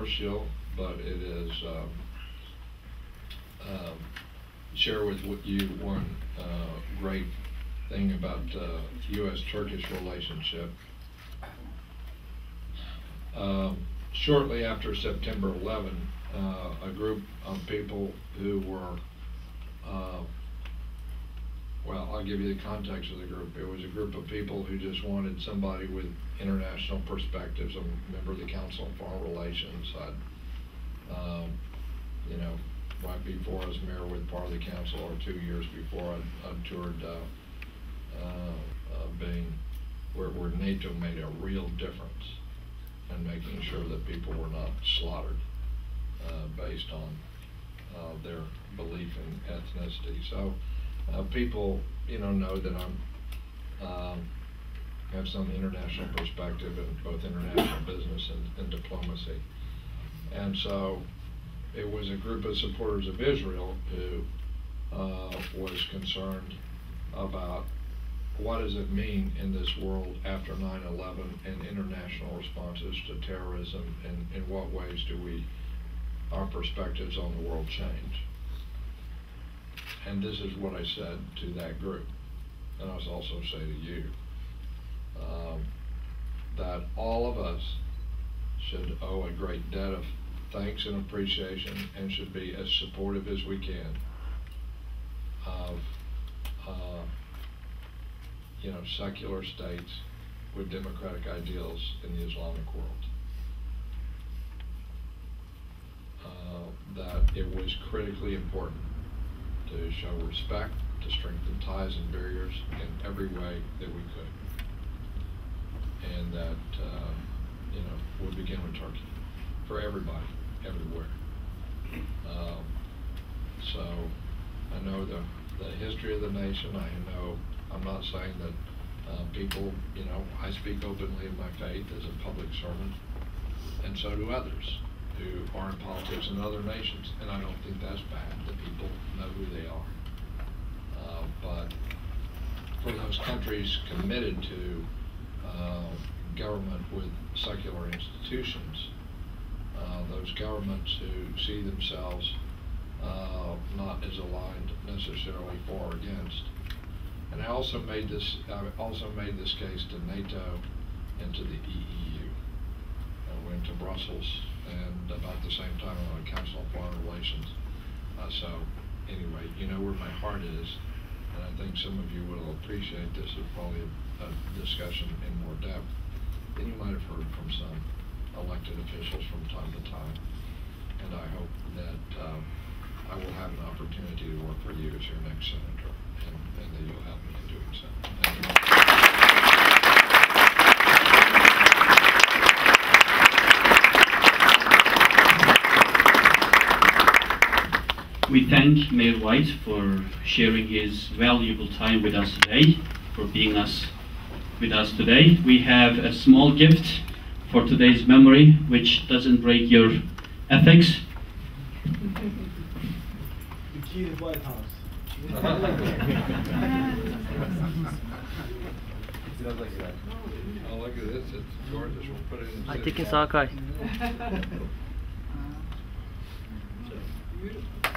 controversial, but it is share with you one great thing about U.S.-Turkish relationship. Shortly after September 11, a group of people who were, well, I'll give you the context of the group. It was a group of people who just wanted somebody with international perspectives. I'm a member of the Council on Foreign Relations. You know, right before I was mayor with part of the council, or 2 years before, I toured being where NATO made a real difference in making sure that people were not slaughtered based on their belief in ethnicity. So people, you know that I'm have some international perspective in both international business and diplomacy, and so it was a group of supporters of Israel who was concerned about what does it mean in this world after 9/11 and international responses to terrorism, and in what ways do our perspectives on the world change. And this is what I said to that group, and I was also say to you, that all of us should owe a great debt of thanks and appreciation, and should be as supportive as we can of secular states with democratic ideals in the Islamic world. That it was critically important to show respect, to strengthen ties and barriers in every way that we could, and that would begin with Turkey for everybody, everywhere. So I know the history of the nation. I know I'm not saying that people, I speak openly of my faith as a public servant, and so do others who are in politics in other nations, and I don't think that's bad, that people know who they are. But for those countries committed to government with secular institutions, those governments who see themselves not as aligned necessarily for or against. And I also made this case to NATO and to the EU. I went to Brussels, and about the same time on the Council on Foreign Relations. So anyway, you know where my heart is, and I think some of you will appreciate this is probably a discussion in more depth than you might have heard from some elected officials from time to time. And I hope that I will have an opportunity to work for you as your next senator, and that you'll help me in doing so. Thank you. We thank Mayor White for sharing his valuable time with us today, for being with us today. We have a small gift for today's memory, which doesn't break your ethics. The key to the White House. Oh, look at this. It's gorgeous. We'll put it in the I think it's okay. Beautiful.